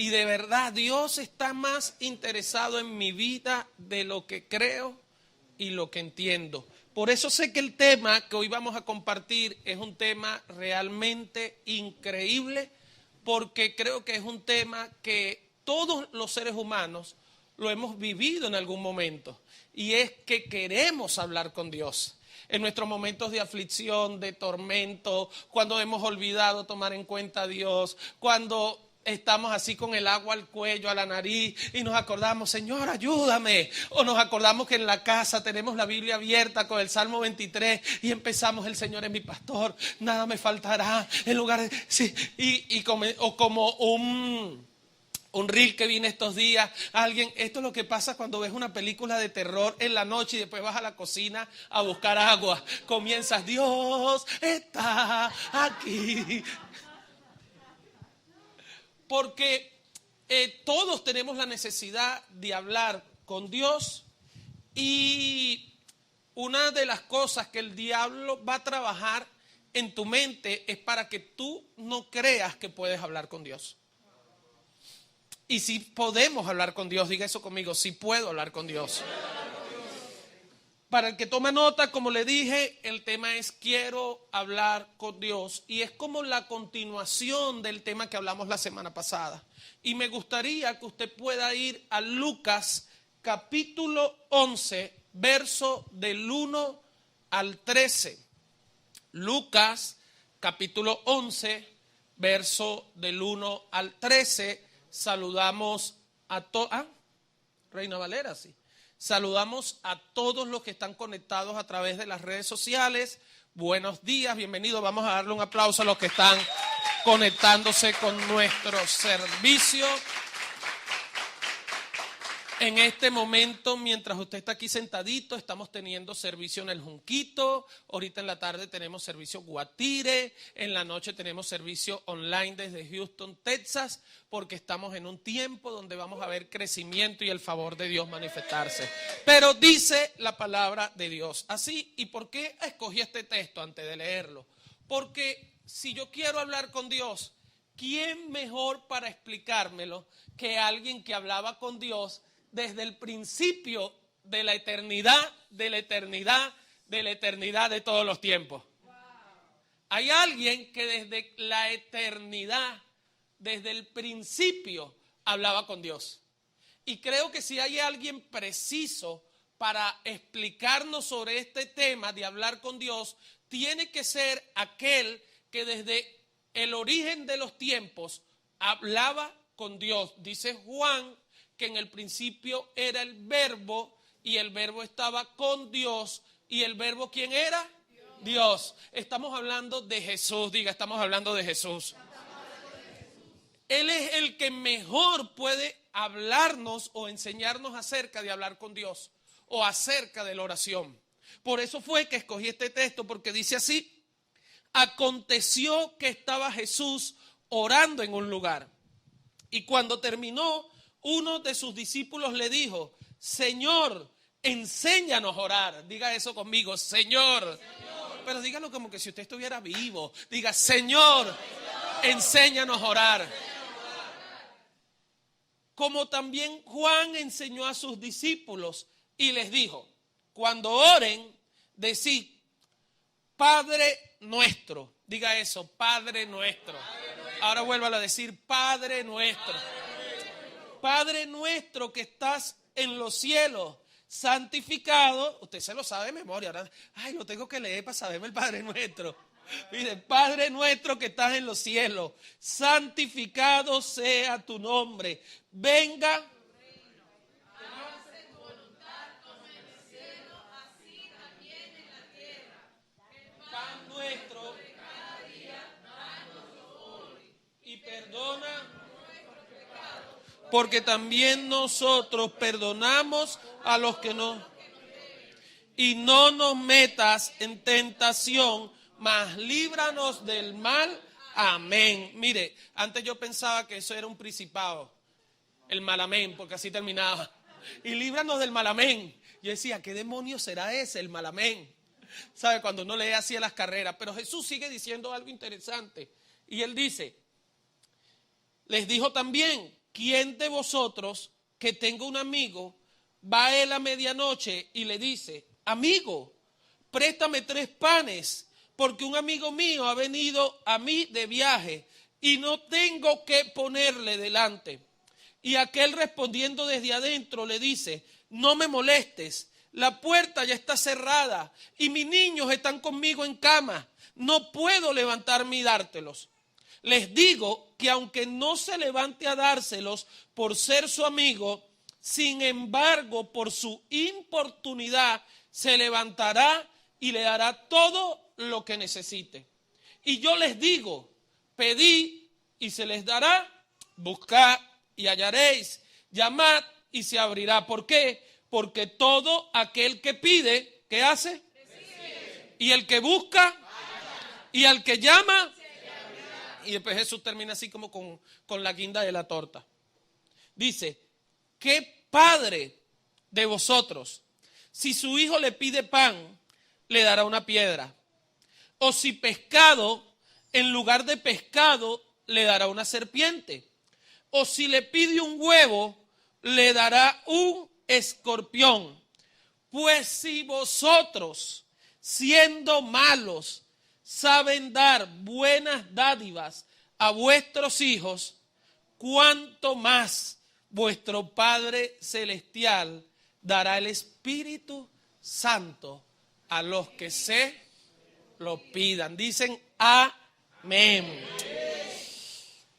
Y de verdad, Dios está más interesado en mi vida de lo que creo y lo que entiendo. Por eso sé que el tema que hoy vamos a compartir es un tema realmente increíble, porque creo que es un tema que todos los seres humanos lo hemos vivido en algún momento. Y es que queremos hablar con Dios. En nuestros momentos de aflicción, de tormento, cuando hemos olvidado tomar en cuenta a Dios, cuando estamos así con el agua al cuello, a la nariz y nos acordamos, Señor, ayúdame. O nos acordamos que en la casa tenemos la Biblia abierta con el Salmo 23 y empezamos, el Señor es mi pastor, nada me faltará. En lugar de, sí, o como un reel que viene estos días, alguien, esto es lo que pasa cuando ves una película de terror en la noche y después vas a la cocina a buscar agua. Comienzas, Dios está aquí. Porque todos tenemos la necesidad de hablar con Dios, y una de las cosas que el diablo va a trabajar en tu mente es para que tú no creas que puedes hablar con Dios. Y si podemos hablar con Dios, diga eso conmigo, si puedo hablar con Dios. Para el que toma nota, como le dije, el tema es quiero hablar con Dios, y es como la continuación del tema que hablamos la semana pasada. Y me gustaría que usted pueda ir a Lucas capítulo 11, verso del 1 al 13. Lucas capítulo 11, verso del 1 al 13. Saludamos a Reina Valera, sí. Saludamos a todos los que están conectados a través de las redes sociales. Buenos días, bienvenidos. Vamos a darle un aplauso a los que están conectándose con nuestro servicio. En este momento, mientras usted está aquí sentadito, estamos teniendo servicio en el Junquito. Ahorita en la tarde tenemos servicio Guatire. En la noche tenemos servicio online desde Houston, Texas, porque estamos en un tiempo donde vamos a ver crecimiento y el favor de Dios manifestarse. Pero dice la palabra de Dios así. ¿Y por qué escogí este texto antes de leerlo? Porque si yo quiero hablar con Dios, ¿quién mejor para explicármelo que alguien que hablaba con Dios desde el principio de la eternidad, de la eternidad, de la eternidad de todos los tiempos? Wow. Hay alguien que desde la eternidad, desde el principio, hablaba con Dios. Y creo que si hay alguien preciso para explicarnos sobre este tema de hablar con Dios, tiene que ser aquel que desde el origen de los tiempos hablaba con Dios. Dice Juan que en el principio era el verbo, y el verbo estaba con Dios, y el verbo ¿quién era? Dios. Estamos hablando de Jesús, diga, estamos hablando de Jesús. Él es el que mejor puede hablarnos o enseñarnos acerca de hablar con Dios o acerca de la oración. Por eso fue que escogí este texto, porque dice así: aconteció que estaba Jesús orando en un lugar, y cuando terminó, uno de sus discípulos le dijo: Señor, enséñanos a orar. Diga eso conmigo, Señor. Señor. Pero dígalo como que si usted estuviera vivo. Diga, Señor, enséñanos a orar. Como también Juan enseñó a sus discípulos y les dijo: cuando oren, decid, Padre nuestro. Diga eso, Padre nuestro. Ahora vuélvalo a decir, Padre nuestro. Padre nuestro que estás en los cielos, santificado. Usted se lo sabe de memoria. Ahora, lo tengo que leer para saberme el Padre nuestro. Mire, Padre nuestro que estás en los cielos, santificado sea tu nombre. Venga. Pan nuestro y perdona, porque también nosotros perdonamos a los que nos... Y no nos metas en tentación, mas líbranos del mal. Amén. Mire, antes yo pensaba que eso era un principado, el mal amén, porque así terminaba. Y líbranos del mal amén. Yo decía, ¿qué demonio será ese, el mal amén? ¿Sabe? Cuando uno lee así a las carreras. Pero Jesús sigue diciendo algo interesante. Y él dice, les dijo también, ¿quién de vosotros que tenga un amigo va a él a medianoche y le dice, amigo, préstame 3 panes, porque un amigo mío ha venido a mí de viaje y no tengo que ponerle delante? Y aquel respondiendo desde adentro le dice, no me molestes, la puerta ya está cerrada y mis niños están conmigo en cama, no puedo levantarme y dártelos. Les digo que aunque no se levante a dárselos por ser su amigo, sin embargo, por su importunidad, se levantará y le dará todo lo que necesite. Y yo les digo, pedid y se les dará, buscad y hallaréis, llamad y se abrirá. ¿Por qué? Porque todo aquel que pide, ¿qué hace? Recibe. Y el que busca, y al que llama, y después Jesús termina así como con la guinda de la torta. Dice, ¿qué padre de vosotros, si su hijo le pide pan, le dará una piedra? O si pescado, en lugar de pescado, le dará una serpiente. O si le pide un huevo, le dará un escorpión. Pues si vosotros, siendo malos, saben dar buenas dádivas a vuestros hijos, cuánto más vuestro Padre Celestial dará el Espíritu Santo a los que se lo pidan. Dicen amén.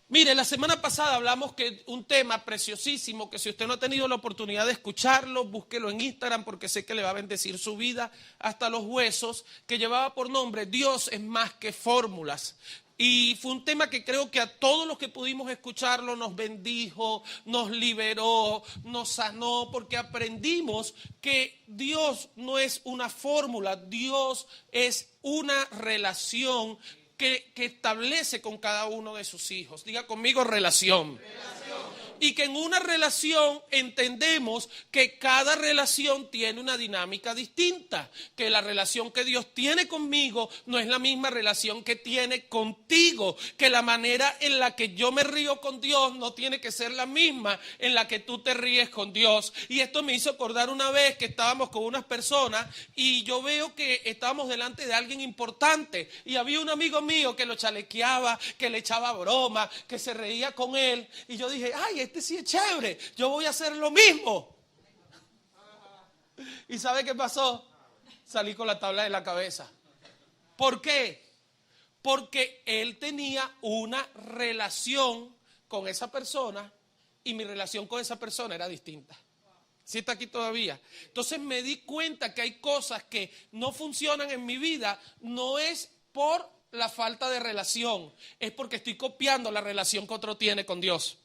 Mire, la semana pasada hablamos que un tema preciosísimo, que si usted no ha tenido la oportunidad de escucharlo, búsquelo en Instagram porque sé que le va a bendecir su vida hasta los huesos, que llevaba por nombre Dios es más que fórmulas. Y fue un tema que creo que a todos los que pudimos escucharlo nos bendijo, nos liberó, nos sanó, porque aprendimos que Dios no es una fórmula, Dios es una relación que establece con cada uno de sus hijos. Diga conmigo relación. Y que en una relación entendemos que cada relación tiene una dinámica distinta, que la relación que Dios tiene conmigo no es la misma relación que tiene contigo, que la manera en la que yo me río con Dios no tiene que ser la misma en la que tú te ríes con Dios. Y esto me hizo acordar una vez que estábamos con unas personas y yo veo que estábamos delante de alguien importante y había un amigo mío que lo chalequeaba, que le echaba broma, que se reía con él y yo dije, ay, este sí es chévere, yo voy a hacer lo mismo. ¿Y sabe qué pasó? Salí con la tabla de la cabeza. ¿Por qué? Porque él tenía una relación con esa persona y mi relación con esa persona era distinta. ¿Sí está aquí todavía? Entonces me di cuenta que hay cosas que no funcionan en mi vida, no es por la falta de relación, es porque estoy copiando la relación que otro tiene con Dios.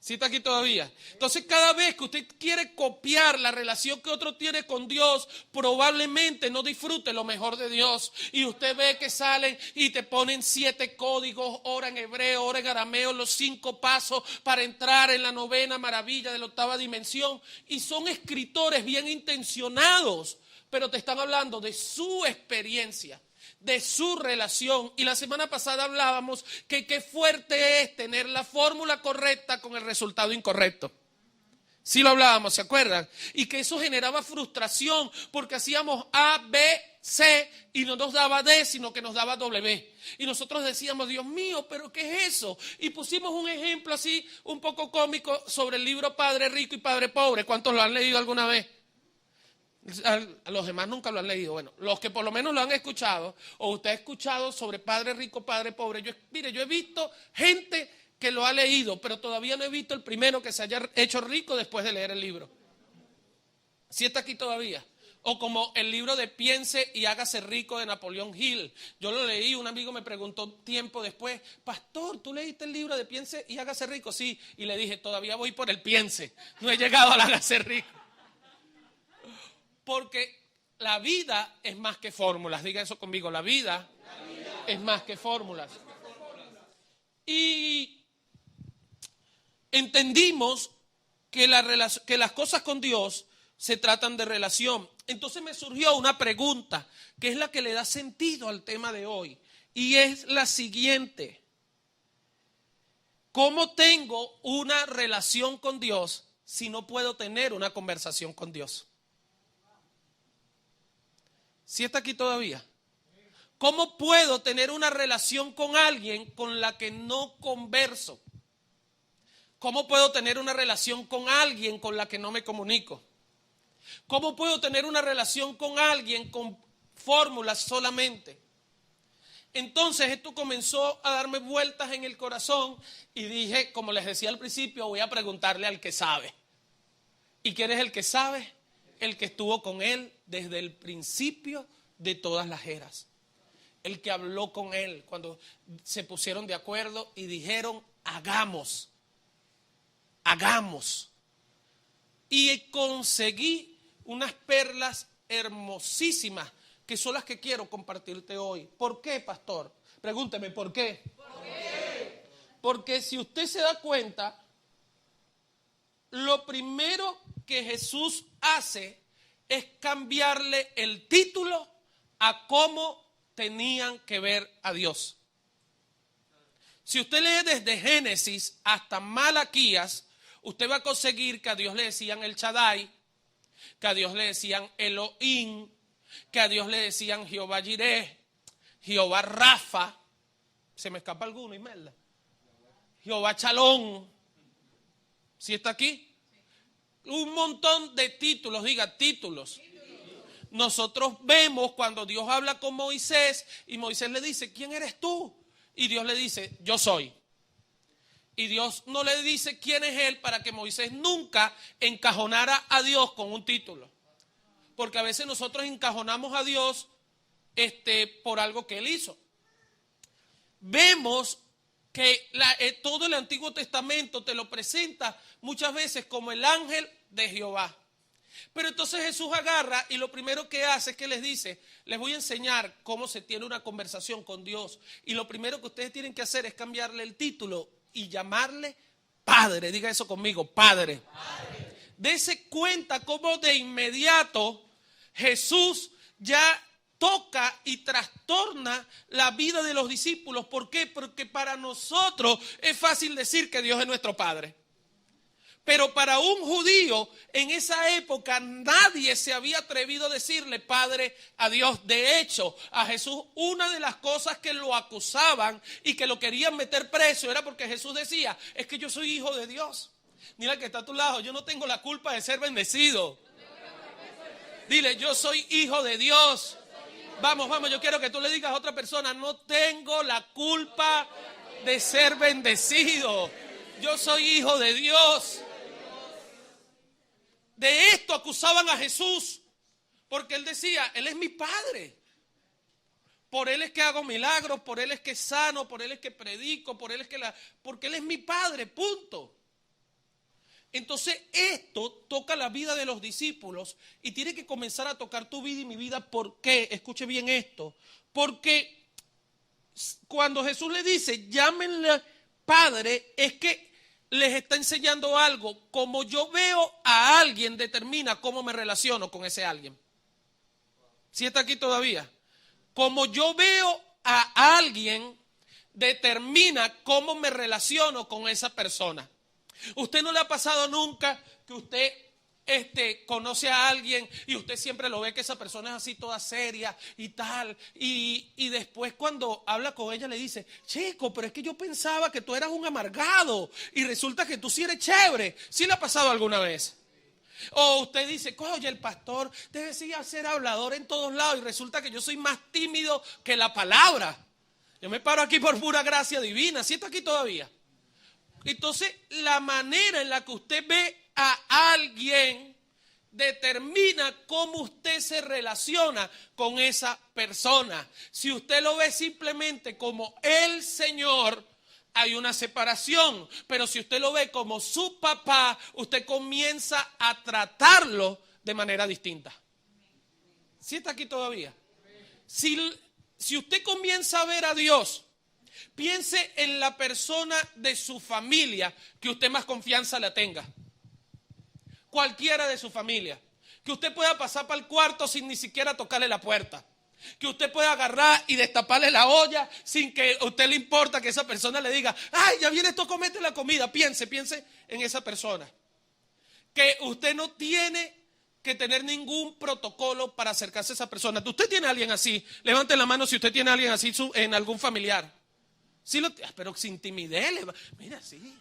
¿Sí está aquí todavía? Entonces cada vez que usted quiere copiar la relación que otro tiene con Dios, probablemente no disfrute lo mejor de Dios. Y usted ve que salen y te ponen 7 códigos, hora en hebreo, hora en arameo, los 5 pasos para entrar en la 9ª maravilla de la 8ª dimensión. Y son escritores bien intencionados, pero te están hablando de su experiencia, de su relación. Y la semana pasada hablábamos que qué fuerte es tener la fórmula correcta con el resultado incorrecto. Sí lo hablábamos, ¿se acuerdan? Y que eso generaba frustración porque hacíamos A, B, C y no nos daba D, sino que nos daba W. Y nosotros decíamos, Dios mío, ¿pero qué es eso? Y pusimos un ejemplo así, un poco cómico, sobre el libro Padre Rico y Padre Pobre. ¿Cuántos lo han leído alguna vez? A los demás nunca lo han leído. Bueno, los que por lo menos lo han escuchado, o usted ha escuchado sobre Padre Rico, Padre Pobre. Mire, yo he visto gente que lo ha leído, pero todavía no he visto el primero que se haya hecho rico después de leer el libro. ¿Sí está aquí todavía? O como el libro de Piense y hágase rico de Napoleón Hill. Yo lo leí, un amigo me preguntó tiempo después, pastor, ¿tú leíste el libro de Piense y hágase rico? Sí, y le dije, todavía voy por el piense, no he llegado al hágase rico. Porque la vida es más que fórmulas. Diga eso conmigo, la vida es más que fórmulas. Y entendimos que las cosas con Dios se tratan de relación. Entonces me surgió una pregunta que es la que le da sentido al tema de hoy. Y es la siguiente. ¿Cómo tengo una relación con Dios si no puedo tener una conversación con Dios? ¿Sí está aquí todavía? ¿Cómo puedo tener una relación con alguien con la que no converso? ¿Cómo puedo tener una relación con alguien con la que no me comunico? ¿Cómo puedo tener una relación con alguien con fórmulas solamente? Entonces esto comenzó a darme vueltas en el corazón y dije, como les decía al principio, voy a preguntarle al que sabe. ¿Y quién es el que sabe? El que estuvo con él desde el principio de todas las eras. El que habló con él cuando se pusieron de acuerdo y dijeron, hagamos. Y conseguí unas perlas hermosísimas que son las que quiero compartirte hoy. ¿Por qué, pastor? Pregúnteme, ¿por qué? ¿Por qué? Porque si usted se da cuenta, lo primero que Jesús hace es cambiarle el título a cómo tenían que ver a Dios. Si usted lee desde Génesis hasta Malaquías, usted va a conseguir que a Dios le decían el Shaddai, que a Dios le decían Elohim, que a Dios le decían Jehová Jireh, Jehová Rafa, se me escapa alguno, Imelda, Jehová Chalón. ¿Sí está aquí? Un montón de títulos, diga títulos. Nosotros vemos cuando Dios habla con Moisés y Moisés le dice, ¿quién eres tú? Y Dios le dice, yo soy. Y Dios no le dice quién es él para que Moisés nunca encajonara a Dios con un título. Porque a veces nosotros encajonamos a Dios por algo que él hizo. Vemos que todo el Antiguo Testamento te lo presenta muchas veces como el ángel de Jehová. Pero entonces Jesús agarra y lo primero que hace es que les dice, les voy a enseñar cómo se tiene una conversación con Dios. Y lo primero que ustedes tienen que hacer es cambiarle el título y llamarle Padre. Diga eso conmigo, Padre. Dese cuenta cómo de inmediato Jesús ya toca y trastorna la vida de los discípulos. ¿Por qué? Porque para nosotros es fácil decir que Dios es nuestro Padre. Pero para un judío en esa época nadie se había atrevido a decirle Padre a Dios. De hecho, a Jesús una de las cosas que lo acusaban y que lo querían meter preso era porque Jesús decía, es que yo soy hijo de Dios. Mira que está a tu lado, yo no tengo la culpa de ser bendecido. Dile, yo soy hijo de Dios. Vamos, yo quiero que tú le digas a otra persona, no tengo la culpa de ser bendecido. Yo soy hijo de Dios. De esto acusaban a Jesús, porque él decía, él es mi Padre. Por él es que hago milagros, por él es que sano, por él es que predico, porque él es mi Padre, punto. Entonces esto toca la vida de los discípulos y tiene que comenzar a tocar tu vida y mi vida. ¿Por qué? Escuche bien esto. Porque cuando Jesús le dice, llámenle Padre, es que les está enseñando algo. Como yo veo a alguien, determina cómo me relaciono con ese alguien. ¿Sí está aquí todavía? Como yo veo a alguien, determina cómo me relaciono con esa persona. ¿Usted no le ha pasado nunca que usted conoce a alguien y usted siempre lo ve que esa persona es así toda seria y tal? Y después cuando habla con ella le dice, chico, pero es que yo pensaba que tú eras un amargado y resulta que tú sí eres chévere. ¿Sí le ha pasado alguna vez? O usted dice, oye, el pastor debe ser hablador en todos lados y resulta que yo soy más tímido que la palabra. Yo me paro aquí por pura gracia divina. ¿Sí está aquí todavía? Entonces, la manera en la que usted ve a alguien determina cómo usted se relaciona con esa persona. Si usted lo ve simplemente como el Señor, hay una separación. Pero si usted lo ve como su papá, usted comienza a tratarlo de manera distinta. ¿Sí está aquí todavía? Si usted comienza a ver a Dios, piense en la persona de su familia que usted más confianza la tenga. Cualquiera de su familia. Que usted pueda pasar para el cuarto sin ni siquiera tocarle la puerta. Que usted puede agarrar y destaparle la olla sin que a usted le importa que esa persona le diga, ay, ya viene esto, comete la comida. Piense en esa persona. Que usted no tiene que tener ningún protocolo para acercarse a esa persona. ¿Usted tiene a alguien así? Levante la mano si usted tiene a alguien así en algún familiar. Sí, pero sin timidez. Mira, sí.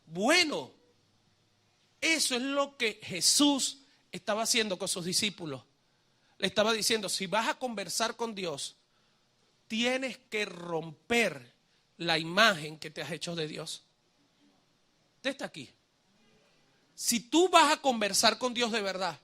Bueno, eso es lo que Jesús estaba haciendo con sus discípulos. Le estaba diciendo, si vas a conversar con Dios, tienes que romper la imagen que te has hecho de Dios. Usted está aquí. Si tú vas a conversar con Dios de verdad,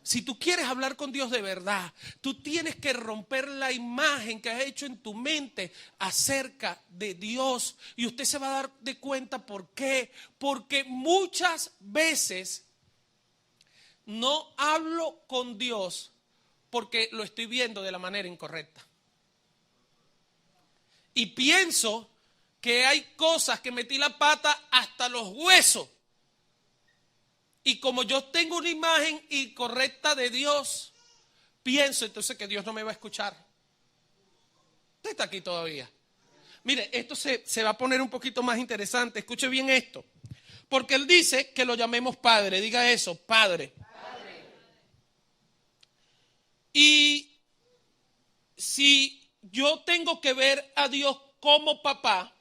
si tú quieres hablar con Dios de verdad, tú tienes que romper la imagen que has hecho en tu mente acerca de Dios. Y usted se va a dar de cuenta por qué. Porque muchas veces no hablo con Dios porque lo estoy viendo de la manera incorrecta. Y pienso que hay cosas que metí la pata hasta los huesos. Y como yo tengo una imagen incorrecta de Dios, pienso entonces que Dios no me va a escuchar. Usted está aquí todavía. Mire, esto se va a poner un poquito más interesante. Escuche bien esto. Porque Él dice que lo llamemos Padre. Diga eso, Padre. Padre. Y si yo tengo que ver a Dios como papá,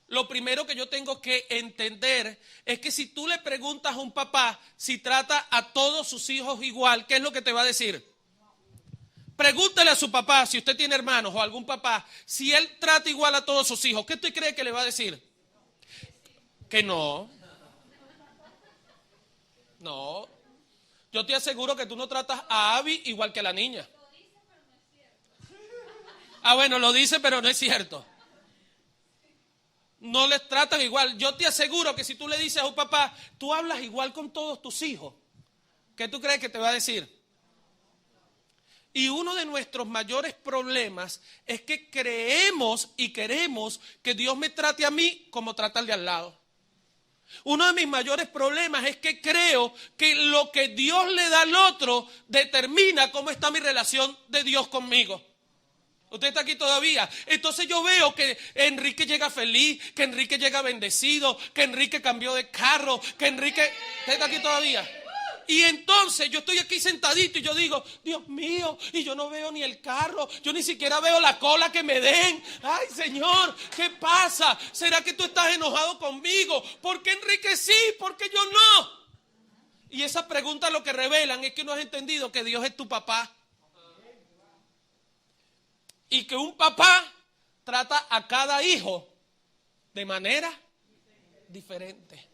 lo primero que yo tengo que entender es que si tú le preguntas a un papá si trata a todos sus hijos igual, ¿qué es lo que te va a decir? Pregúntale a su papá, si usted tiene hermanos o algún papá, si él trata igual a todos sus hijos, ¿qué usted cree que le va a decir? Que no. No. Yo te aseguro que tú no tratas a Abby igual que a la niña. Ah, bueno, lo dice, pero no es cierto. No les tratan igual. Yo te aseguro que si tú le dices a un papá, tú hablas igual con todos tus hijos, ¿qué tú crees que te va a decir? Y uno de nuestros mayores problemas es que creemos y queremos que Dios me trate a mí como trata al de al lado. Uno de mis mayores problemas es que creo que lo que Dios le da al otro determina cómo está mi relación de Dios conmigo. Usted está aquí todavía. Entonces yo veo que Enrique llega feliz, que Enrique llega bendecido, que Enrique cambió de carro, que Enrique... ¿Usted está aquí todavía? Y entonces yo estoy aquí sentadito y yo digo, Dios mío, y yo no veo ni el carro, yo ni siquiera veo la cola que me den. Ay, Señor, ¿qué pasa? ¿Será que tú estás enojado conmigo? ¿Por qué Enrique sí? ¿Por qué yo no? Y esas preguntas lo que revelan es que no has entendido que Dios es tu papá. Y que un papá trata a cada hijo de manera diferente.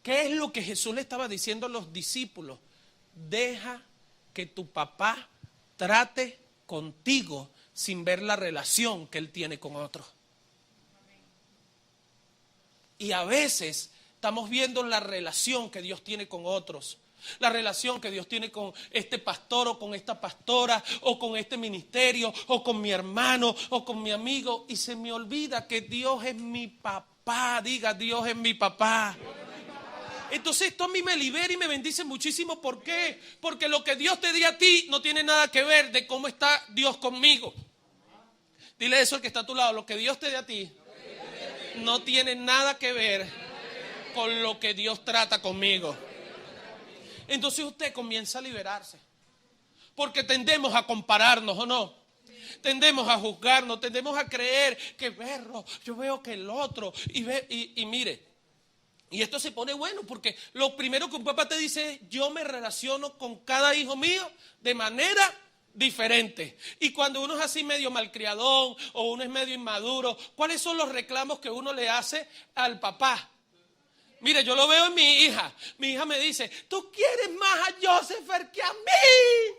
¿Qué es lo que Jesús le estaba diciendo a los discípulos? Deja que tu papá trate contigo sin ver la relación que él tiene con otros. Y a veces estamos viendo la relación que Dios tiene con otros. La relación que Dios tiene con este pastor o con esta pastora o con este ministerio o con mi hermano o con mi amigo. Y se me olvida que Dios es mi papá. Diga, Dios es mi papá. Entonces esto a mí me libera y me bendice muchísimo. ¿Por qué? Porque lo que Dios te dé a ti no tiene nada que ver de cómo está Dios conmigo. Dile eso al que está a tu lado. Lo que Dios te dé a ti no tiene nada que ver con lo que Dios trata conmigo. Entonces usted comienza a liberarse. Porque tendemos a compararnos, ¿o no? Tendemos a juzgarnos, tendemos a creer que yo veo que el otro. Y mire, y esto se pone bueno porque lo primero que un papá te dice es, yo me relaciono con cada hijo mío de manera diferente. Y cuando uno es así medio malcriadón o uno es medio inmaduro, ¿cuáles son los reclamos que uno le hace al papá? Mire, yo lo veo en mi hija. Mi hija me dice, tú quieres más a Joseph que a mí.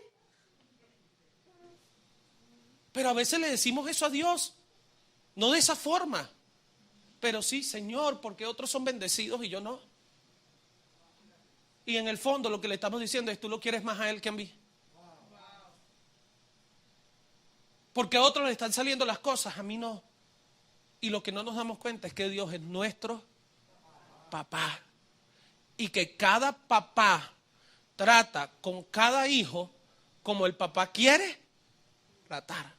Pero a veces le decimos eso a Dios. No de esa forma. Pero sí, Señor, porque otros son bendecidos y yo no. Y en el fondo lo que le estamos diciendo es, tú lo quieres más a él que a mí. Porque a otros le están saliendo las cosas, a mí no. Y lo que no nos damos cuenta es que Dios es nuestro papá. Y que cada papá trata con cada hijo como el papá quiere tratar.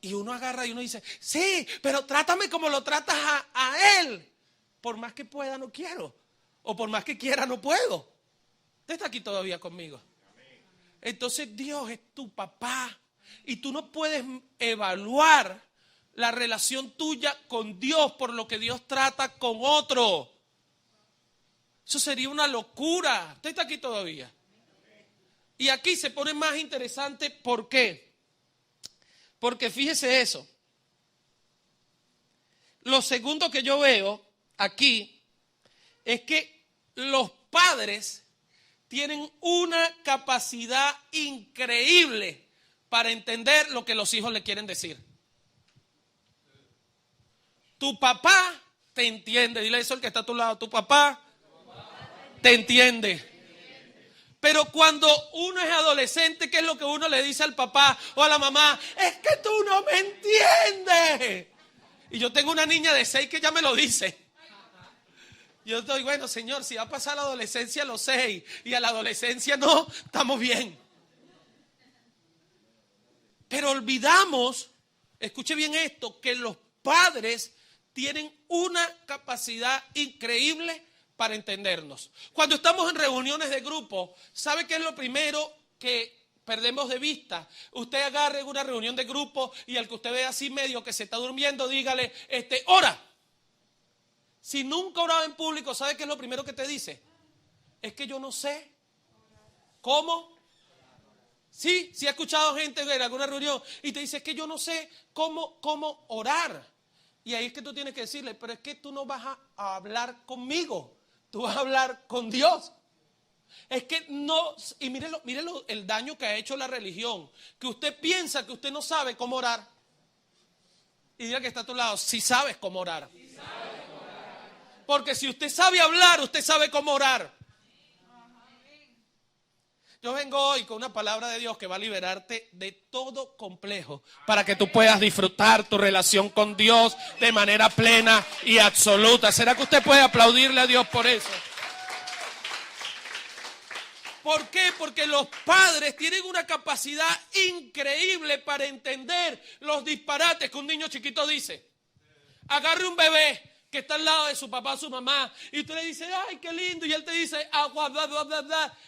Y uno agarra y uno dice, sí, pero trátame como lo tratas a él. Por más que pueda, no quiero. O por más que quiera, no puedo. Usted está aquí todavía conmigo. Entonces Dios es tu papá. Y tú no puedes evaluar la relación tuya con Dios por lo que Dios trata con otro. Eso sería una locura. Usted está aquí todavía. Y aquí se pone más interesante. ¿Por qué? Porque fíjese eso. Lo segundo que yo veo aquí es que los padres tienen una capacidad increíble para entender lo que los hijos le quieren decir. Tu papá te entiende. Dile eso al que está a tu lado. Tu papá te entiende. Pero cuando uno es adolescente, ¿qué es lo que uno le dice al papá o a la mamá? Es que tú no me entiendes. Y yo tengo una niña de 6 que ya me lo dice. Yo estoy, bueno, señor, si va a pasar la adolescencia a los 6 y a la adolescencia no, estamos bien. Pero olvidamos, escuche bien esto, que los padres tienen una capacidad increíble para entendernos. Cuando estamos en reuniones de grupo, ¿sabe qué es lo primero que perdemos de vista? Usted agarre una reunión de grupo y al que usted ve así medio que se está durmiendo, dígale, ora. Si nunca oraba en público, ¿sabe qué es lo primero que te dice? Es que yo no sé cómo. Sí he escuchado gente en alguna reunión y te dice, es que yo no sé cómo orar. Y ahí es que tú tienes que decirle, pero es que tú no vas a hablar conmigo. Tú vas a hablar con Dios. Es que no, y mírelo el daño que ha hecho la religión. Que usted piensa que usted no sabe cómo orar. Y diga que está a tu lado, si sabes cómo orar. Porque si usted sabe hablar, usted sabe cómo orar. Yo vengo hoy con una palabra de Dios que va a liberarte de todo complejo para que tú puedas disfrutar tu relación con Dios de manera plena y absoluta. ¿Será que usted puede aplaudirle a Dios por eso? ¿Por qué? Porque los padres tienen una capacidad increíble para entender los disparates que un niño chiquito dice. Agarre un bebé que está al lado de su papá o su mamá y tú le dices, ay, qué lindo, y él te dice, agua, bla, bla, bla, bla.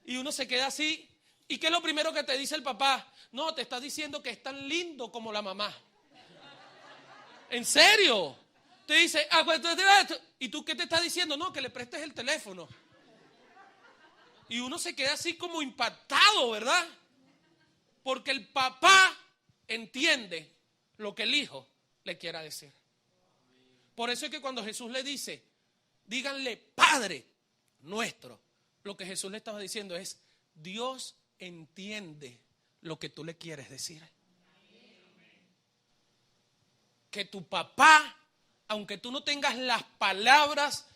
Y uno se queda así. ¿Y qué es lo primero que te dice el papá? No, te está diciendo que es tan lindo como la mamá. ¿En serio? Te dice, ¿y tú qué te está diciendo? No, que le prestes el teléfono. Y uno se queda así como impactado, ¿verdad? Porque el papá entiende lo que el hijo le quiera decir. Por eso es que cuando Jesús le dice, díganle Padre nuestro, lo que Jesús le estaba diciendo es, Dios entiende lo que tú le quieres decir. Que tu papá, aunque tú no tengas las palabras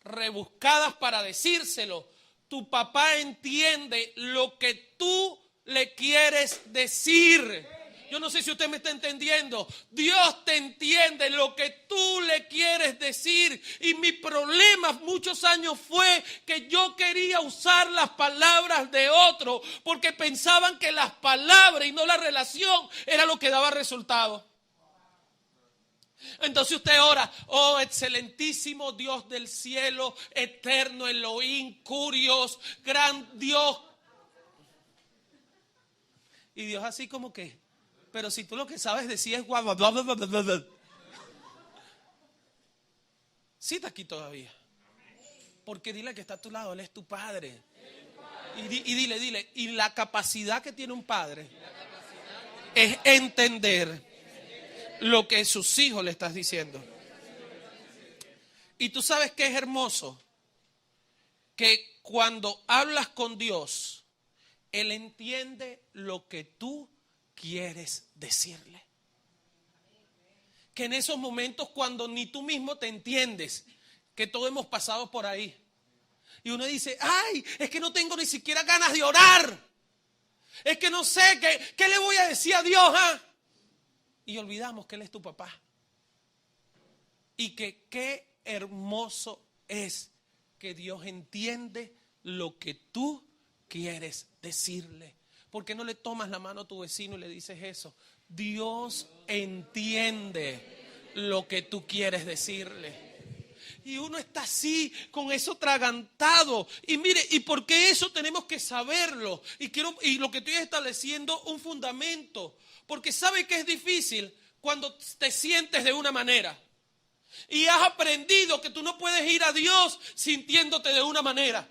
rebuscadas para decírselo, tu papá entiende lo que tú le quieres decir. Yo no sé si usted me está entendiendo. Dios te entiende lo que tú le quieres decir. Y mi problema muchos años fue que yo quería usar las palabras de otro porque pensaban que las palabras y no la relación era lo que daba resultado. Entonces usted ora, oh excelentísimo Dios del cielo, eterno Elohim, Curios, gran Dios. Y Dios así como que, pero si tú lo que sabes decir es bla, bla, bla, bla, bla, bla, bla. Sí está aquí todavía. Porque dile que está a tu lado, Él es tu padre. Y dile, y la capacidad que tiene un padre es entender lo que sus hijos le estás diciendo. Y tú sabes que es hermoso que cuando hablas con Dios, Él entiende lo que tú quieres decirle. Que en esos momentos cuando ni tú mismo te entiendes, que todos hemos pasado por ahí, y uno dice, ay, es que no tengo ni siquiera ganas de orar, es que no sé qué le voy a decir a Dios, ¿ah? Y olvidamos que Él es tu papá. Y que qué hermoso es que Dios entiende lo que tú quieres decirle. ¿Por qué no le tomas la mano a tu vecino y le dices eso? Dios entiende lo que tú quieres decirle. Y uno está así, con eso atragantado. Y mire, y porque eso tenemos que saberlo. Y lo que estoy estableciendo un fundamento. Porque sabe que es difícil cuando te sientes de una manera. Y has aprendido que tú no puedes ir a Dios sintiéndote de una manera.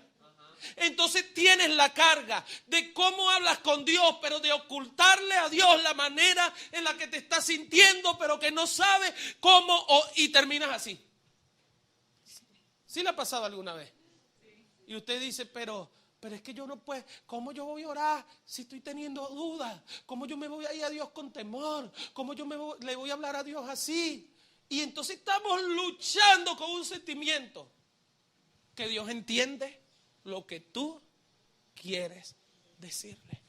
Entonces tienes la carga de cómo hablas con Dios, pero de ocultarle a Dios la manera en la que te estás sintiendo, pero que no sabes cómo, y terminas así. ¿Sí le ha pasado alguna vez? Y usted dice, pero es que yo no puedo, ¿cómo yo voy a orar si estoy teniendo dudas? ¿Cómo yo me voy a ir a Dios con temor? ¿Cómo yo le voy a hablar a Dios así? Y entonces estamos luchando con un sentimiento que Dios entiende lo que tú quieres decirle.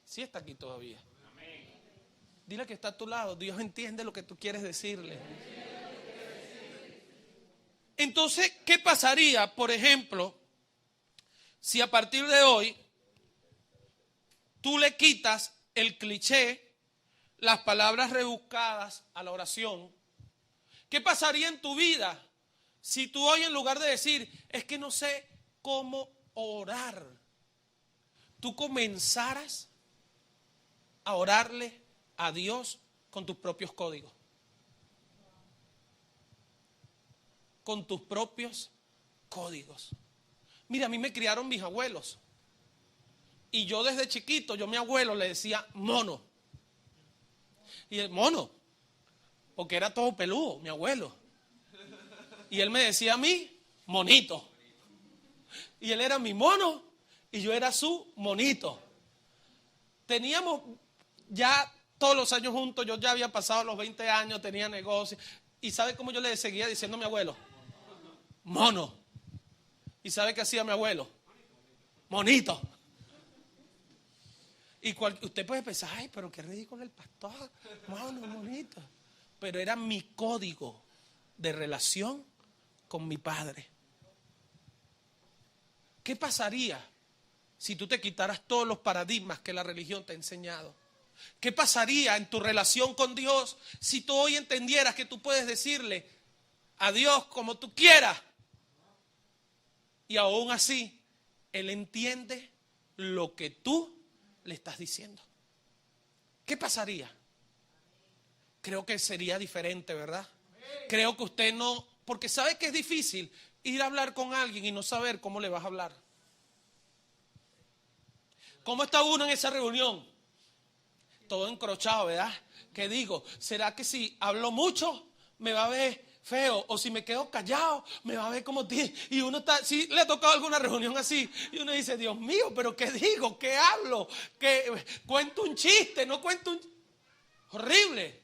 Sí está aquí todavía. Dile que está a tu lado, Dios entiende lo que tú quieres decirle. Entonces, ¿qué pasaría, por ejemplo, si a partir de hoy tú le quitas el cliché, las palabras rebuscadas a la oración? ¿Qué pasaría en tu vida si tú hoy, en lugar de decir, es que no sé cómo orar, tú comenzaras a orarle a Dios con tus propios códigos? Con tus propios códigos. Mira, a mí me criaron mis abuelos. Y yo desde chiquito, yo a mi abuelo le decía mono. Y el mono, porque era todo peludo, mi abuelo. Y él me decía a mí, monito. Y él era mi mono y yo era su monito. Teníamos ya todos los años juntos, yo ya había pasado los 20 años, tenía negocio. ¿Y sabe cómo yo le seguía diciendo a mi abuelo? Mono. ¿Y sabe qué hacía mi abuelo? Monito. Y usted puede pensar, ay, pero qué ridículo el pastor. Mono, monito. Pero era mi código de relación con mi padre. ¿Qué pasaría si tú te quitaras todos los paradigmas que la religión te ha enseñado? ¿Qué pasaría en tu relación con Dios si tú hoy entendieras que tú puedes decirle a Dios como tú quieras? Y aún así, Él entiende lo que tú le estás diciendo. ¿Qué pasaría? Creo que sería diferente, ¿verdad? Creo que usted no, porque sabe que es difícil ir a hablar con alguien y no saber cómo le vas a hablar. ¿Cómo está uno en esa reunión? Todo encrochado, ¿verdad? ¿Qué digo? ¿Será que si hablo mucho me va a ver feo? O si me quedo callado me va a ver como tío. Y uno está, si le ha tocado alguna reunión así, y uno dice, Dios mío, pero ¿qué digo? ¿Qué hablo? ¿Qué cuento un chiste? No cuento un... Horrible.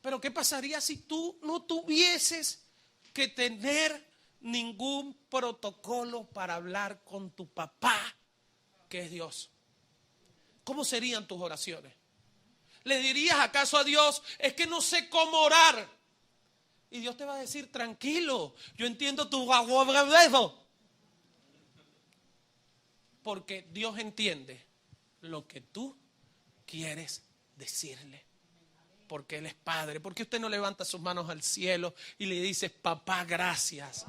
Pero ¿qué pasaría si tú no tuvieses que tener ningún protocolo para hablar con tu papá, que es Dios? ¿Cómo serían tus oraciones? ¿Le dirías acaso a Dios, es que no sé cómo orar? Y Dios te va a decir, tranquilo, yo entiendo tu guaguaguaguaguo. Porque Dios entiende lo que tú quieres decirle. Porque Él es Padre. ¿Por qué usted no levanta sus manos al cielo y le dice, papá, gracias?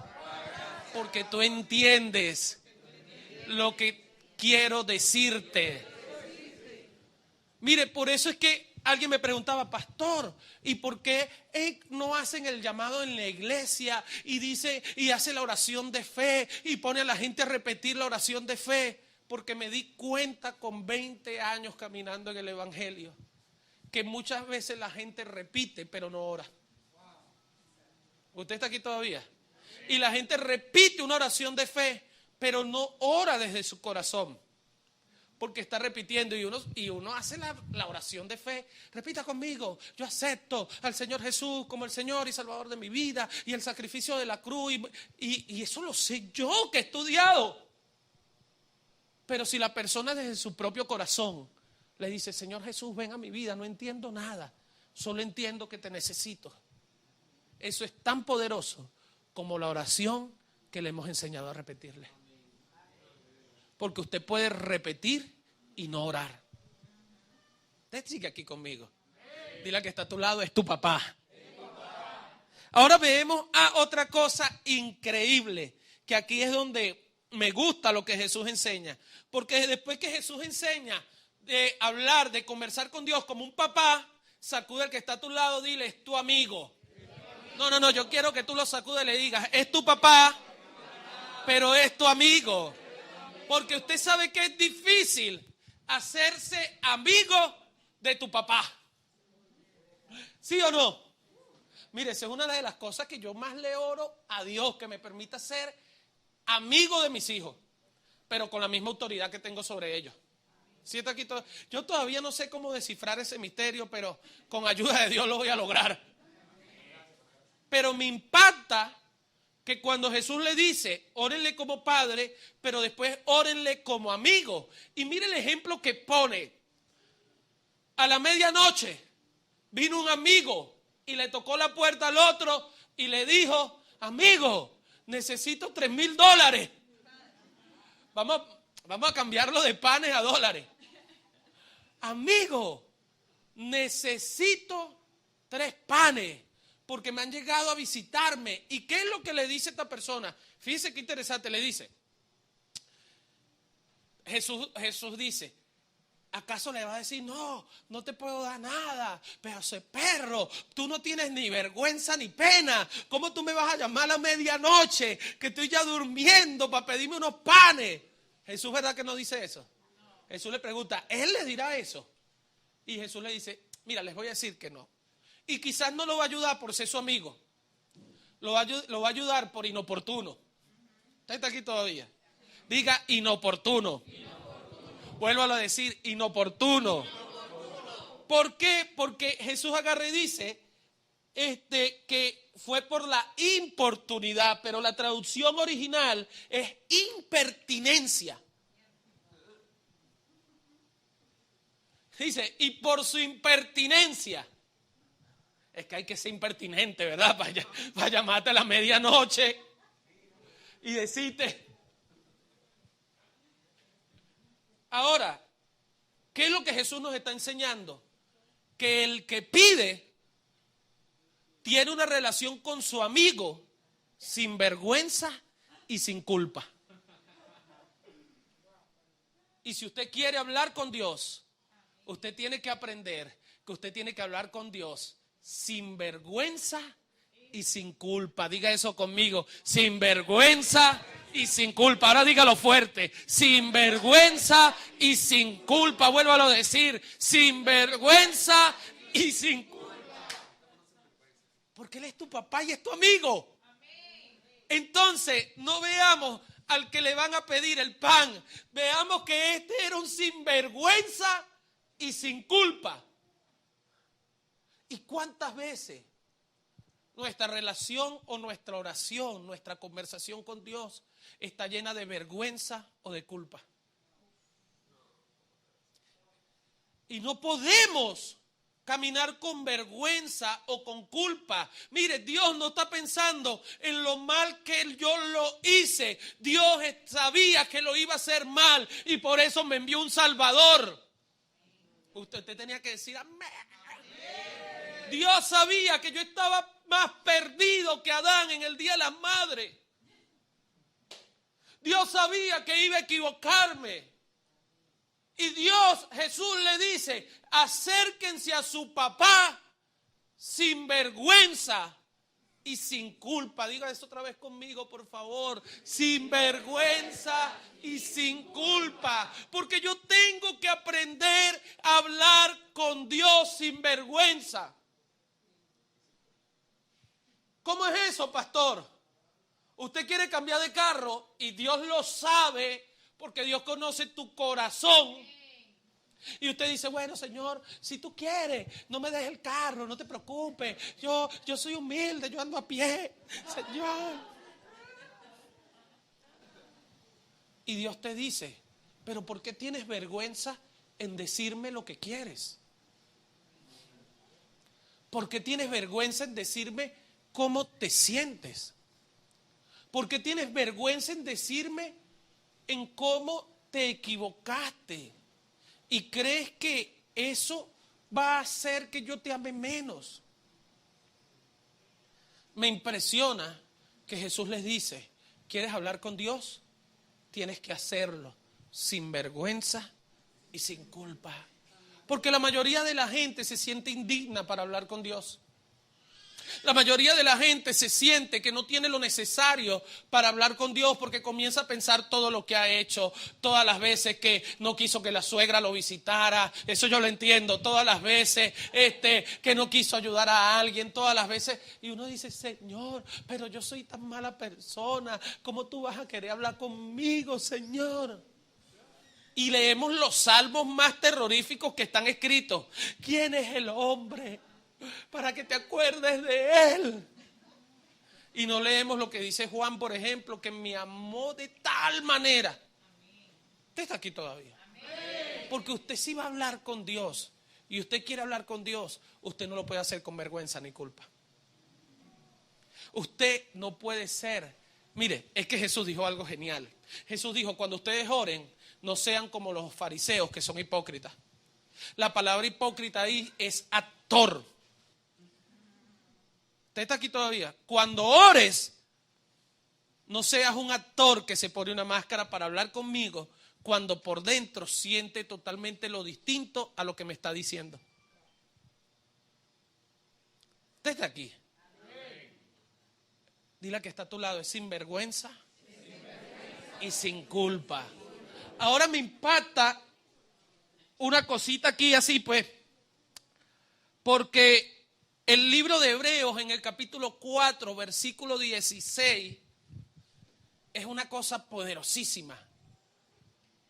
Porque tú entiendes lo que quiero decirte. Mire, por eso es que alguien me preguntaba, pastor, ¿y por qué no hacen el llamado en la iglesia y dice y hace la oración de fe y pone a la gente a repetir la oración de fe? Porque me di cuenta con 20 años caminando en el evangelio que muchas veces la gente repite pero no ora. ¿Usted está aquí todavía? Y la gente repite una oración de fe pero no ora desde su corazón. Porque está repitiendo y uno hace la oración de fe. Repita conmigo, yo acepto al Señor Jesús como el Señor y Salvador de mi vida y el sacrificio de la cruz. Y eso lo sé yo que he estudiado. Pero si la persona desde su propio corazón le dice, Señor Jesús, ven a mi vida, no entiendo nada, solo entiendo que te necesito. Eso es tan poderoso como la oración que le hemos enseñado a repetirle. Porque usted puede repetir y no orar. Usted sigue aquí conmigo. Dile al que está a tu lado, es tu papá. Ahora vemos a otra cosa increíble, que aquí es donde me gusta lo que Jesús enseña. Porque después que Jesús enseña de hablar, de conversar con Dios como un papá, sacude al que está a tu lado, dile, es tu amigo. No, yo quiero que tú lo sacudes y le digas, es tu papá, pero es tu amigo. Porque usted sabe que es difícil hacerse amigo de tu papá. ¿Sí o no? Mire, esa es una de las cosas que yo más le oro a Dios, que me permita ser amigo de mis hijos, pero con la misma autoridad que tengo sobre ellos. ¿Sí está aquí todo? Yo todavía no sé cómo descifrar ese misterio, pero con ayuda de Dios lo voy a lograr. Pero me impacta que cuando Jesús le dice, órenle como padre, pero después órenle como amigo. Y mire el ejemplo que pone. A la medianoche vino un amigo y le tocó la puerta al otro y le dijo, amigo, necesito $3,000. Vamos a cambiarlo de panes a dólares. Amigo, necesito 3 panes porque me han llegado a visitarme. ¿Y qué es lo que le dice esta persona? Fíjese qué interesante, le dice. Jesús dice, ¿acaso le va a decir, no te puedo dar nada, pero ese perro, tú no tienes ni vergüenza ni pena? ¿Cómo tú me vas a llamar a la medianoche que estoy ya durmiendo para pedirme unos panes? Jesús, ¿verdad que no dice eso? Jesús le pregunta, ¿él le dirá eso? Y Jesús le dice, mira, les voy a decir que no. Y quizás no lo va a ayudar por ser su amigo. Lo va a ayudar por inoportuno. ¿Usted está aquí todavía? Diga inoportuno. Vuélvalo a decir, inoportuno. ¿Por qué? Porque Jesús agarra y dice que fue por la importunidad, pero la traducción original es impertinencia. Dice, y por su impertinencia. Es que hay que ser impertinente, ¿verdad? Para llamarte a la medianoche y decirte. Ahora, ¿qué es lo que Jesús nos está enseñando? Que el que pide tiene una relación con su amigo sin vergüenza y sin culpa. Y si usted quiere hablar con Dios, usted tiene que aprender que usted tiene que hablar con Dios sin vergüenza y sin culpa. Diga eso conmigo, sin vergüenza y sin culpa. Ahora dígalo fuerte, sin vergüenza y sin culpa. Vuélvalo a decir, sin vergüenza y sin culpa. Porque Él es tu papá y es tu amigo. Entonces, no veamos al que le van a pedir el pan. Veamos que este era un sinvergüenza y sin culpa. ¿Y cuántas veces nuestra relación o nuestra oración, nuestra conversación con Dios está llena de vergüenza o de culpa? Y no podemos caminar con vergüenza o con culpa. Mire, Dios no está pensando en lo mal que yo lo hice. Dios sabía que lo iba a hacer mal y por eso me envió un Salvador. Usted tenía que decir amén. Dios sabía que yo estaba más perdido que Adán en el Día de las Madres. Dios sabía que iba a equivocarme. Y Dios, Jesús le dice, acérquense a su papá sin vergüenza y sin culpa. Diga eso otra vez conmigo, por favor. Sin vergüenza y sin culpa. Porque yo tengo que aprender a hablar con Dios sin vergüenza. ¿Cómo es eso, pastor? Usted quiere cambiar de carro y Dios lo sabe porque Dios conoce tu corazón. Y usted dice, bueno, Señor, si tú quieres, no me dejes el carro, no te preocupes. Yo soy humilde, yo ando a pie, Señor. Y Dios te dice, pero ¿por qué tienes vergüenza en decirme lo que quieres? ¿Por qué tienes vergüenza en decirme cómo te sientes? ¿Por qué tienes vergüenza en decirme en cómo te equivocaste? Y crees que eso va a hacer que yo te ame menos. Me impresiona que Jesús les dice, ¿quieres hablar con Dios? Tienes que hacerlo sin vergüenza y sin culpa. Porque la mayoría de la gente se siente indigna para hablar con Dios. La mayoría de la gente se siente que no tiene lo necesario para hablar con Dios porque comienza a pensar todo lo que ha hecho, todas las veces que no quiso que la suegra lo visitara, eso yo lo entiendo, todas las veces que no quiso ayudar a alguien, todas las veces, y uno dice, Señor, pero yo soy tan mala persona, ¿cómo tú vas a querer hablar conmigo, Señor? Y leemos los salmos más terroríficos que están escritos. ¿Quién es el hombre para que te acuerdes de él? Y no leemos lo que dice Juan, por ejemplo, que me amó de tal manera. Usted está aquí todavía. Porque usted sí va a hablar con Dios y usted quiere hablar con Dios, usted no lo puede hacer con vergüenza ni culpa. Usted no puede ser. Mire, es que Jesús dijo algo genial. Jesús dijo, cuando ustedes oren, no sean como los fariseos que son hipócritas. La palabra hipócrita ahí es actor. Usted está aquí todavía. Cuando ores, no seas un actor que se pone una máscara para hablar conmigo, cuando por dentro siente totalmente lo distinto a lo que me está diciendo. Usted está aquí. Dile que está a tu lado, es sin vergüenza y sin culpa. Ahora me impacta una cosita aquí así pues, porque el libro de Hebreos en el capítulo 4, versículo 16, es una cosa poderosísima.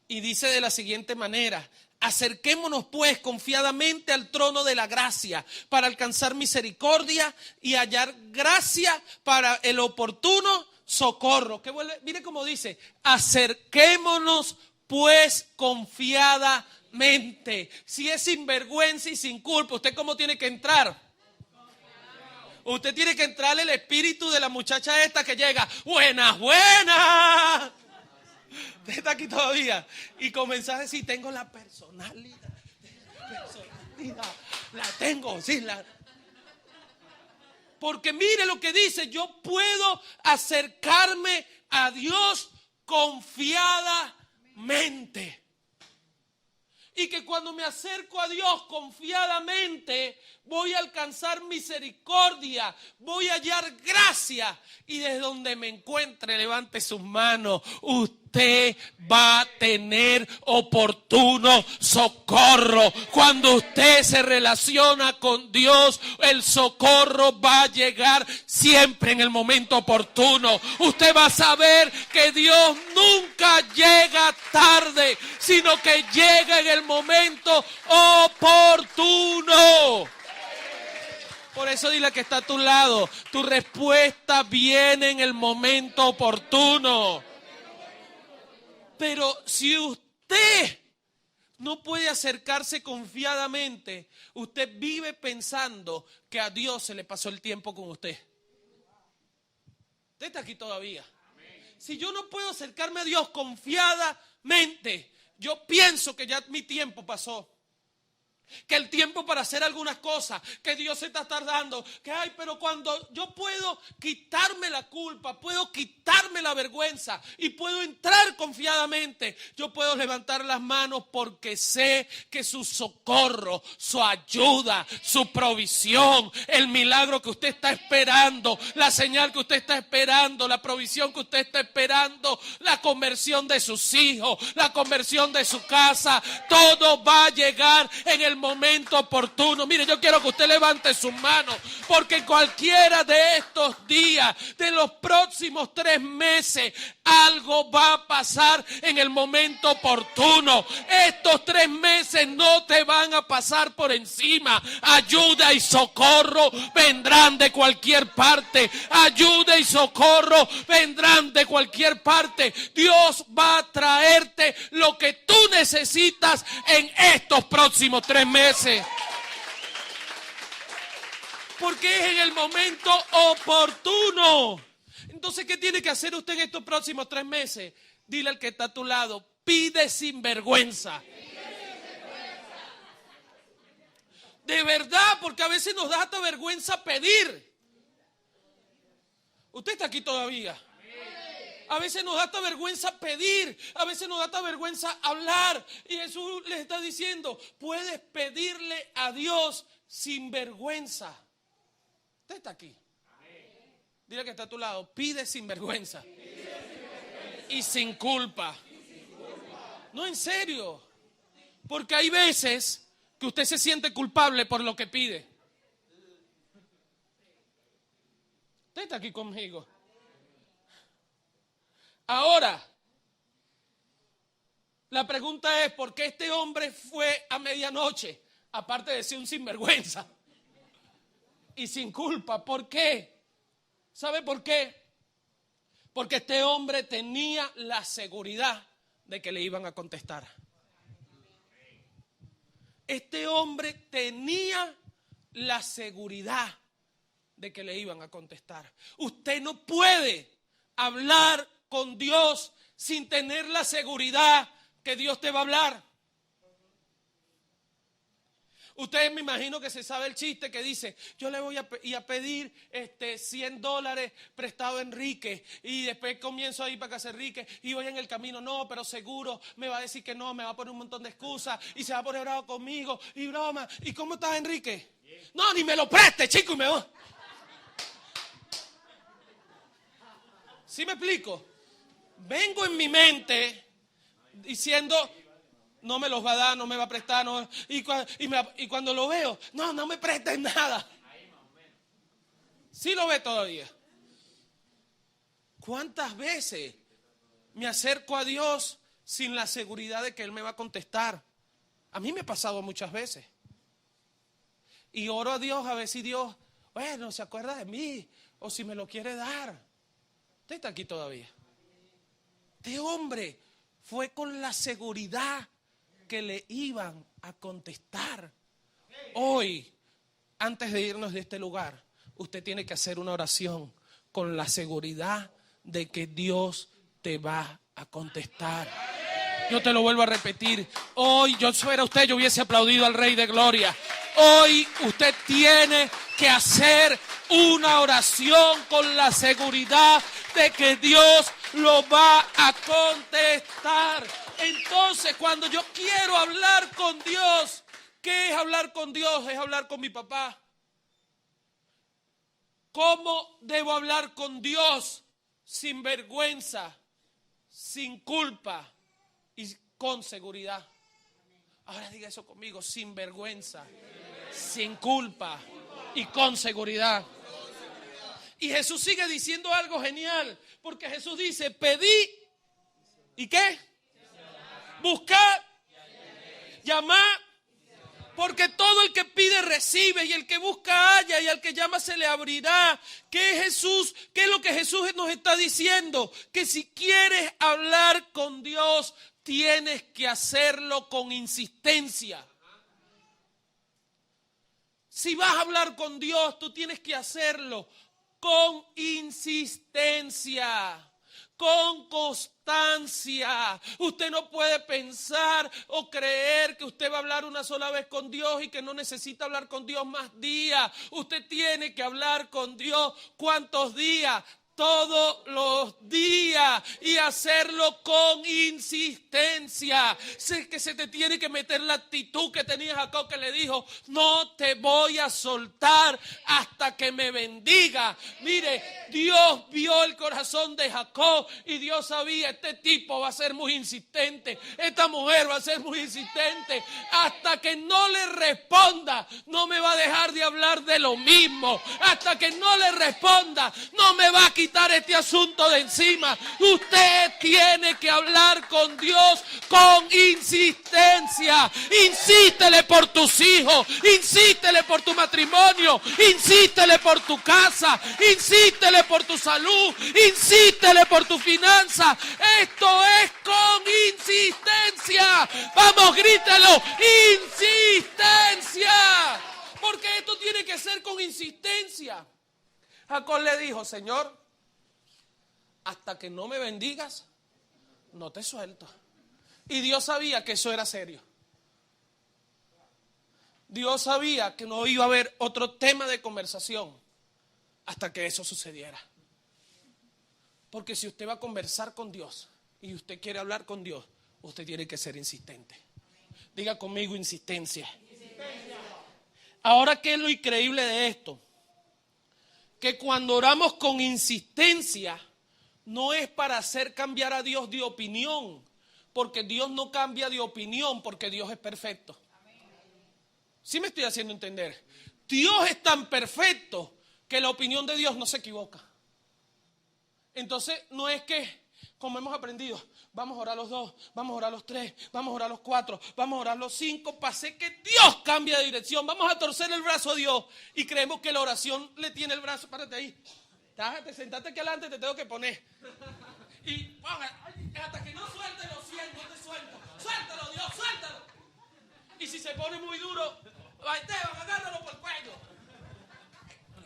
Y dice de la siguiente manera, acerquémonos pues confiadamente al trono de la gracia para alcanzar misericordia y hallar gracia para el oportuno socorro. Mire cómo dice, acerquémonos pues confiadamente. Si es sin vergüenza y sin culpa, ¿usted cómo tiene que entrar? Usted tiene que entrarle el espíritu de la muchacha esta que llega, buenas, buenas. Usted está aquí todavía. Y comenzar a decir, tengo la personalidad. La tengo, sí, porque mire lo que dice, yo puedo acercarme a Dios confiadamente. Y que cuando me acerco a Dios confiadamente, voy a alcanzar misericordia, voy a hallar gracia. Y desde donde me encuentre, levante sus manos. Usted va a tener oportuno socorro. Cuando usted se relaciona con Dios, el socorro va a llegar siempre en el momento oportuno. Usted va a saber que Dios nunca llega tarde, sino que llega en el momento oportuno. Por eso dile que está a tu lado, tu respuesta viene en el momento oportuno. Pero si usted no puede acercarse confiadamente, usted vive pensando que a Dios se le pasó el tiempo con usted. Usted está aquí todavía. Si yo no puedo acercarme a Dios confiadamente, yo pienso que ya mi tiempo pasó. Que el tiempo para hacer algunas cosas, que Dios se está tardando, que pero cuando yo puedo quitarme la culpa, puedo quitarme la vergüenza y puedo entrar confiadamente, yo puedo levantar las manos porque sé que su socorro, su ayuda, su provisión, el milagro que usted está esperando, la señal que usted está esperando, la provisión que usted está esperando, la conversión de sus hijos, la conversión de su casa, todo va a llegar en el momento oportuno. Mire, yo quiero que usted levante sus manos, porque cualquiera de estos días, de los próximos 3 meses, algo va a pasar en el momento oportuno. Estos 3 meses no te van a pasar por encima. Ayuda y socorro vendrán de cualquier parte. Ayuda y socorro vendrán de cualquier parte. Dios va a traerte lo que tú necesitas en estos próximos 3 meses. Porque es en el momento oportuno. Entonces, ¿qué tiene que hacer usted en estos próximos 3 meses? Dile al que está a tu lado, pide sin vergüenza. De verdad, porque a veces nos da hasta vergüenza pedir. Usted está aquí todavía. A veces nos da hasta vergüenza pedir, a veces nos da hasta vergüenza hablar. Y Jesús les está diciendo, puedes pedirle a Dios sin vergüenza. Usted está aquí. Dile que está a tu lado, pide sin vergüenza. Y sin culpa. No, en serio. Porque hay veces que usted se siente culpable por lo que pide. Usted está aquí conmigo. Ahora, la pregunta es, ¿por qué este hombre fue a medianoche? Aparte de ser un sinvergüenza y sin culpa. ¿Por qué? ¿Sabe por qué? Porque este hombre tenía la seguridad de que le iban a contestar. Este hombre tenía la seguridad de que le iban a contestar. Usted no puede hablar con Dios sin tener la seguridad que Dios te va a hablar. Ustedes me imagino que se sabe el chiste que dice, yo le voy a pedir $100 prestado a Enrique y después comienzo a ir para casa de Enrique y voy en el camino, no, pero seguro me va a decir que no, me va a poner un montón de excusas y se va a poner bravo conmigo y broma. ¿Y cómo estás, Enrique? No, ni me lo preste, chico, y me voy. ¿Sí me explico? Vengo en mi mente diciendo, no me los va a dar, no me va a prestar, no, y cuando lo veo, no me prestes nada. Sí lo ve todavía. ¿Cuántas veces me acerco a Dios sin la seguridad de que Él me va a contestar? A mí me ha pasado muchas veces. Y oro a Dios a ver si Dios, bueno, se acuerda de mí o si me lo quiere dar. Usted está aquí todavía. Este hombre fue con la seguridad que le iban a contestar. Hoy, antes de irnos de este lugar, usted tiene que hacer una oración con la seguridad de que Dios te va a contestar. Yo te lo vuelvo a repetir. Hoy, yo fuera usted, yo hubiese aplaudido al Rey de Gloria. Hoy usted tiene que hacer una oración con la seguridad de que Dios lo va a contestar. Entonces, cuando yo quiero hablar con Dios, ¿qué es hablar con Dios? Es hablar con mi papá. ¿Cómo debo hablar con Dios? Sin vergüenza, sin culpa y con seguridad. Ahora diga eso conmigo, sin vergüenza, sin culpa y con seguridad. Y Jesús sigue diciendo algo genial, porque Jesús dice, pedí, ¿y qué? Buscad, llamad, porque todo el que pide recibe y el que busca halla y al que llama se le abrirá. ¿Qué es Jesús? ¿Qué es lo que Jesús nos está diciendo? Que si quieres hablar con Dios, tienes que hacerlo con insistencia. Si vas a hablar con Dios, tú tienes que hacerlo con insistencia, con constancia. Usted no puede pensar o creer que usted va a hablar una sola vez con Dios y que no necesita hablar con Dios más días. Usted tiene que hablar con Dios ¿cuántos días? Todos los días y hacerlo con insistencia. Sé que se te tiene que meter la actitud que tenía Jacob, que le dijo, no te voy a soltar hasta que me bendiga. Mire, Dios vio el corazón de Jacob y Dios sabía, este tipo va a ser muy insistente, esta mujer va a ser muy insistente, hasta que no le responda, no me va a dejar de hablar de lo mismo, hasta que no le responda, no me va a quitar este asunto de encima. Usted tiene que hablar con Dios con insistencia. Insístele por tus hijos, insístele por tu matrimonio, insístele por tu casa, insístele por tu salud, insístele por tu finanza. Esto es con insistencia. Vamos, grítelo, insistencia. Porque esto tiene que ser con insistencia. Jacob le dijo, Señor, hasta que no me bendigas, no te suelto. Y Dios sabía que eso era serio. Dios sabía que no iba a haber otro tema de conversación hasta que eso sucediera. Porque si usted va a conversar con Dios y usted quiere hablar con Dios, usted tiene que ser insistente. Diga conmigo: insistencia. Ahora, ¿qué es lo increíble de esto? Que cuando oramos con insistencia, no es para hacer cambiar a Dios de opinión, porque Dios no cambia de opinión, porque Dios es perfecto. ¿Sí me estoy haciendo entender? Dios es tan perfecto que la opinión de Dios no se equivoca. Entonces, no es que, como hemos aprendido, vamos a orar los 2, vamos a orar los 3, vamos a orar los 4, vamos a orar los 5, para hacer que Dios cambie de dirección. Vamos a torcer el brazo a Dios y creemos que la oración le tiene el brazo. Párate ahí. Sentate aquí adelante, te tengo que poner. Y hasta que no suelte los 100, no te suelto. Suéltalo, Dios, suéltalo. Y si se pone muy duro, Esteban, agárralo por el cuello.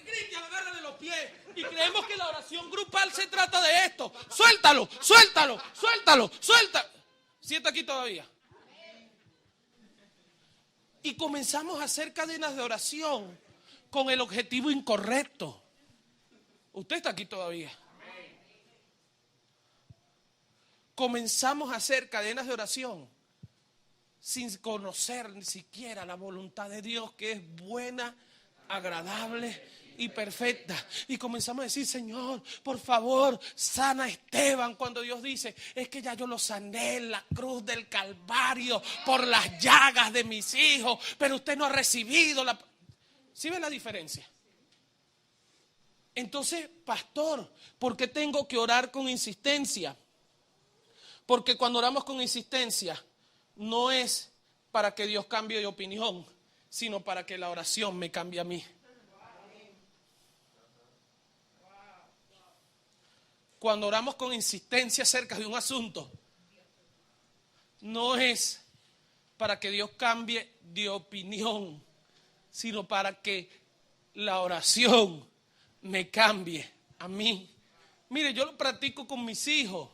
Cristian, agárrale los pies. Y creemos que la oración grupal se trata de esto. Suéltalo, suéltalo, suéltalo, suéltalo. ¿Sienta aquí todavía? Y comenzamos a hacer cadenas de oración con el objetivo incorrecto. Usted está aquí todavía. Comenzamos a hacer cadenas de oración sin conocer ni siquiera la voluntad de Dios, que es buena, agradable y perfecta. Y comenzamos a decir: Señor, por favor, sana a Esteban. Cuando Dios dice: es que ya yo lo sané en la cruz del Calvario por las llagas de mis hijos, pero usted no ha recibido la... ¿Sí ven la diferencia? Entonces, pastor, ¿por qué tengo que orar con insistencia? Porque cuando oramos con insistencia, no es para que Dios cambie de opinión, sino para que la oración me cambie a mí. Cuando oramos con insistencia acerca de un asunto, no es para que Dios cambie de opinión, sino para que la oración me cambie a mí. Mire, yo lo practico con mis hijos.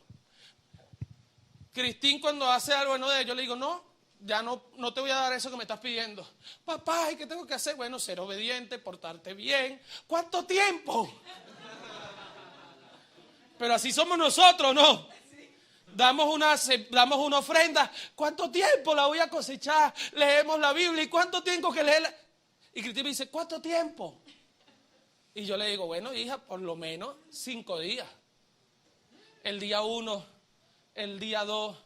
Cristín, cuando hace algo no de yo le digo: no, ya no te voy a dar eso que me estás pidiendo. Papá, ¿y qué tengo que hacer? Bueno, ser obediente, portarte bien. ¿Cuánto tiempo? Pero así somos nosotros, ¿no? Damos una ofrenda. ¿Cuánto tiempo la voy a cosechar? Leemos la Biblia. ¿Y cuánto tengo que leerla? Y Cristín me dice: ¿cuánto tiempo? Y yo le digo: bueno, hija, por lo menos 5 días. El día 1, el día 2,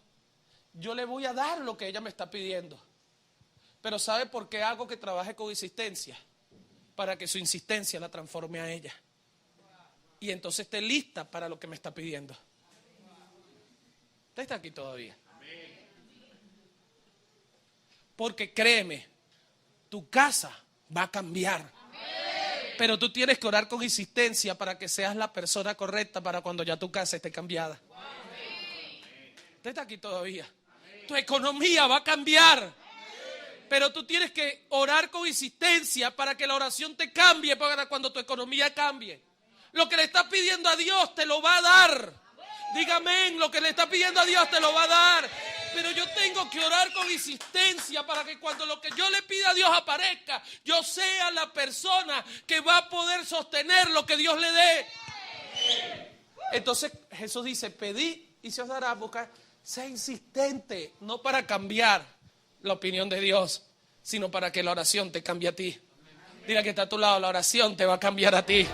yo le voy a dar lo que ella me está pidiendo. Pero ¿sabe por qué hago que trabaje con insistencia? Para que su insistencia la transforme a ella. Y entonces esté lista para lo que me está pidiendo. Usted está aquí todavía. Porque créeme, tu casa va a cambiar. Pero tú tienes que orar con insistencia para que seas la persona correcta para cuando ya tu casa esté cambiada. Usted está aquí todavía. Tu economía va a cambiar. Pero tú tienes que orar con insistencia para que la oración te cambie, para cuando tu economía cambie. Lo que le estás pidiendo a Dios te lo va a dar. Dígame, lo que le estás pidiendo a Dios te lo va a dar. Pero yo tengo que orar con insistencia para que cuando lo que yo le pida a Dios aparezca, yo sea la persona que va a poder sostener lo que Dios le dé. Entonces Jesús dice: pedid y se os dará. Buscar. Sea insistente, no para cambiar la opinión de Dios, sino para que la oración te cambie a ti. Dile que está a tu lado: la oración te va a cambiar a ti.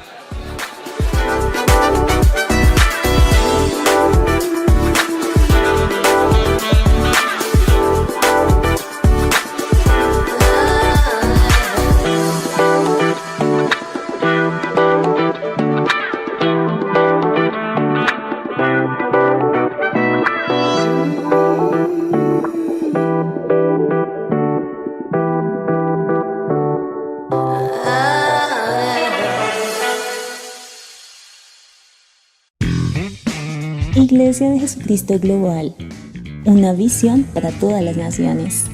Iglesia de Jesucristo Global, una visión para todas las naciones.